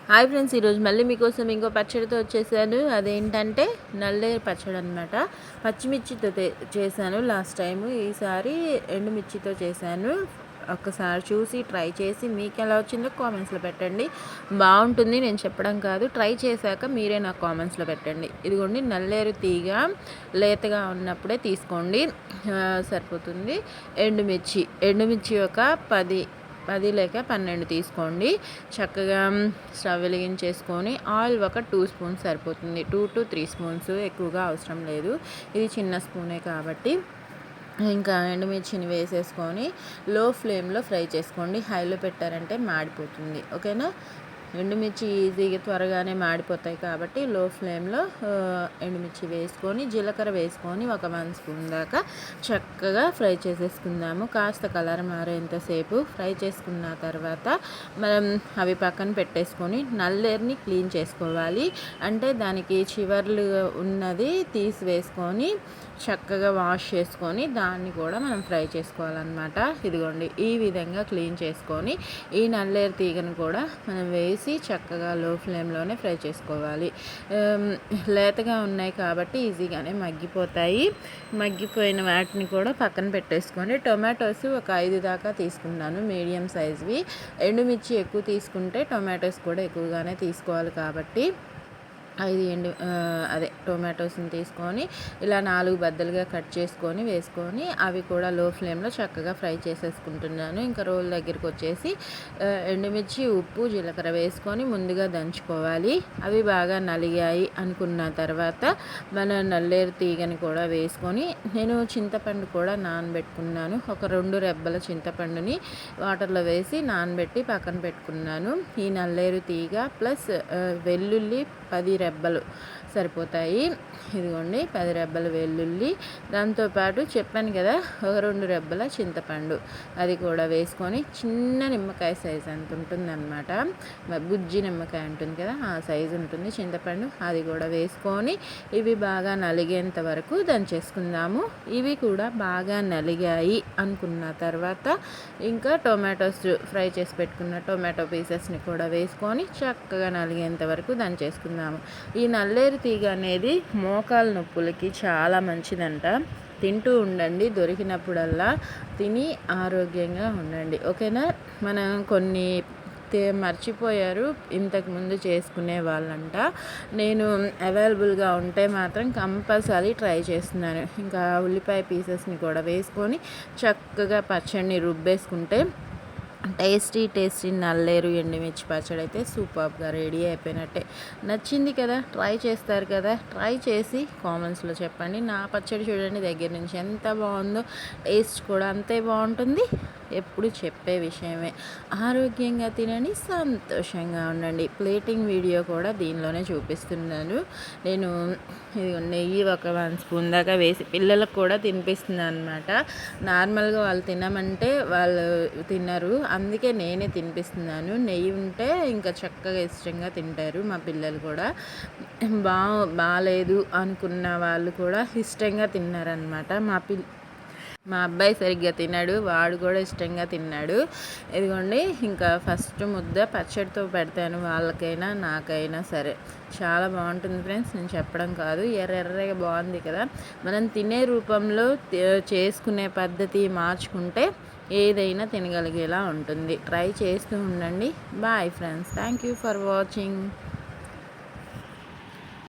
Hi friends, ఈరోజు మళ్ళీ మీకోసం ఇంకో పచ్చడితో వచ్చేసాను. అదేంటంటే నల్లేరు పచ్చడి అనమాట. పచ్చిమిర్చితో చేశాను లాస్ట్ టైము. ఈసారి ఎండుమిర్చితో చేశాను. ఒక్కసారి చూసి ట్రై చేసి మీకు ఎలా వచ్చిందో కామెంట్స్లో పెట్టండి. బాగుంటుంది, నేను చెప్పడం కాదు, ట్రై చేశాక మీరే నాకు కామెంట్స్లో పెట్టండి. ఇదిగోండి, నల్లేరు తీగ లేతగా ఉన్నప్పుడే తీసుకోండి, సరిపోతుంది. ఎండుమిర్చి ఒక 10 లేక 12 తీసుకోండి. చక్కగా స్టవ్ వెలిగించేసుకొని ఆయిల్ ఒక 2 స్పూన్స్ సరిపోతుంది. 2 to 3 స్పూన్స్, ఎక్కువగా అవసరం లేదు. ఇది చిన్న స్పూనే కాబట్టి. ఇంకా ఎండుమిర్చిని వేసేసుకొని లో ఫ్లేమ్లో ఫ్రై చేసుకోండి. హైలో పెట్టారంటే మాడిపోతుంది, ఓకేనా. ఎండుమిర్చి ఈజీగా త్వరగానే మాడిపోతాయి కాబట్టి లో ఫ్లేమ్లో ఎండుమిర్చి వేసుకొని జీలకర్ర వేసుకొని ఒక 1 స్పూన్ దాకా చక్కగా ఫ్రై చేసేసుకుందాము. కాస్త కలర్ మారేంతసేపు ఫ్రై చేసుకున్న తర్వాత మనం అవి పక్కన పెట్టేసుకొని నల్లేరుని క్లీన్ చేసుకోవాలి. అంటే దానికి చివర్లు ఉన్నది తీసివేసుకొని చక్కగా వాష్ చేసుకొని దాన్ని కూడా మనం ఫ్రై చేసుకోవాలన్నమాట. ఇదిగోండి, ఈ విధంగా క్లీన్ చేసుకొని ఈ నల్లేరు తీగను కూడా మనం వేసి చక్కగా లో ఫ్లేమ్లోనే ఫ్రై చేసుకోవాలి. లేతగా ఉన్నాయి కాబట్టి ఈజీగానే మగ్గిపోతాయి. మగ్గిపోయిన వాటిని కూడా పక్కన పెట్టేసుకొని టొమాటోస్ ఒక 5 దాకా తీసుకున్నాను, మీడియం సైజ్వి. ఎండుమిర్చి ఎక్కువ తీసుకుంటే టొమాటోస్ కూడా ఎక్కువగానే తీసుకోవాలి కాబట్టి 5 టొమాటోస్ని తీసుకొని ఇలా 4 బద్దలుగా కట్ చేసుకొని వేసుకొని అవి కూడా లో ఫ్లేమ్లో చక్కగా ఫ్రై చేసేసుకుంటున్నాను. ఇంకా రోల్ దగ్గరికి వచ్చేసి ఎండుమిర్చి, ఉప్పు, జీలకర్ర వేసుకొని ముందుగా దంచుకోవాలి. అవి బాగా నలిగాయి అనుకున్న తర్వాత మన నల్లేరు తీగని కూడా వేసుకొని నేను చింతపండు కూడా నానబెట్టుకున్నాను. ఒక 2 రెబ్బల చింతపండుని వాటర్లో వేసి నానబెట్టి పక్కన పెట్టుకున్నాను. ఈ నల్లేరు తీగ ప్లస్ వెల్లుల్లి 10 రెబ్బలు సరిపోతాయి. ఇదిగోండి, 10 రెబ్బల వెల్లుల్లి, దాంతోపాటు చెప్పాను కదా ఒక 2 రెబ్బల చింతపండు, అది కూడా వేసుకొని చిన్న నిమ్మకాయ సైజు అంత ఉంటుందన్నమాట. బుజ్జి నిమ్మకాయ ఉంటుంది కదా, ఆ సైజు ఉంటుంది చింతపండు. అది కూడా వేసుకొని ఇవి బాగా నలిగేంత వరకు దంచేసుకుందాము. ఇవి కూడా బాగా నలిగాయి అనుకున్న తర్వాత ఇంకా టొమాటోస్ ఫ్రై చేసి పెట్టుకున్న టొమాటో పీసెస్ని కూడా వేసుకొని చక్కగా నలిగేంత వరకు దంచేసుకుందాము. ఈ నల్లేరు తీగ అనేది మోకాలు నొప్పులకి చాలా మంచిదంట. తింటూ ఉండండి, దొరికినప్పుడల్లా తిని ఆరోగ్యంగా ఉండండి, ఓకేనా. మనం కొన్ని మర్చిపోయారు, ఇంతకుముందు చేసుకునే వాళ్ళంట. నేను అవైలబుల్గా ఉంటే మాత్రం కంపల్సరీ ట్రై చేస్తున్నాను. ఇంకా ఉల్లిపాయ పీసెస్ని కూడా వేసుకొని చక్కగా పచ్చడిని రుబ్బేసుకుంటే టేస్టీ నల్లేరు ఎండుమిర్చి పచ్చడి అయితే సూపర్గా రెడీ అయిపోయినట్టే. నచ్చింది కదా, ట్రై చేస్తారు కదా, ట్రై చేసి కామెంట్స్లో చెప్పండి. నా పచ్చడి చూడండి దగ్గర నుంచి ఎంత బాగుందో, టేస్ట్ కూడా అంతే బాగుంటుంది. ఎప్పుడు చెప్పే విషయమే. ఆరోగ్యంగా తినండి, సంతోషంగా ఉండండి. ప్లేటింగ్ వీడియో కూడా దీనిలోనే చూపిస్తున్నాను నేను. నెయ్యి ఒక 1 స్పూన్ దాకా వేసి పిల్లలకు కూడా తినిపిస్తున్నాను అనమాట. నార్మల్గా వాళ్ళు తినమంటే వాళ్ళు తినరు, అందుకే నేనే తినిపిస్తున్నాను. నెయ్యి ఉంటే ఇంకా చక్కగా ఇష్టంగా తింటారు మా పిల్లలు కూడా. బాగాలేదు అనుకున్న వాళ్ళు కూడా ఇష్టంగా తిన్నారనమాట. మా అబ్బాయి సరిగ్గా తిన్నాడు, వాడు కూడా ఇష్టంగా తిన్నాడు. ఇదిగోండి, ఇంకా ఫస్ట్ ముద్ద పచ్చడితో పెడతాను వాళ్ళకైనా నాకైనా సరే. చాలా బాగుంటుంది ఫ్రెండ్స్, నేను చెప్పడం కాదు. ఎర్రగా బాగుంది కదా. మనం తినే రూపంలో చేసుకునే పద్ధతి మార్చుకుంటే ఏదైనా తినగలిగేలా ఉంటుంది. ట్రై చేస్తూ ఉండండి. Bye friends, thank you for watching.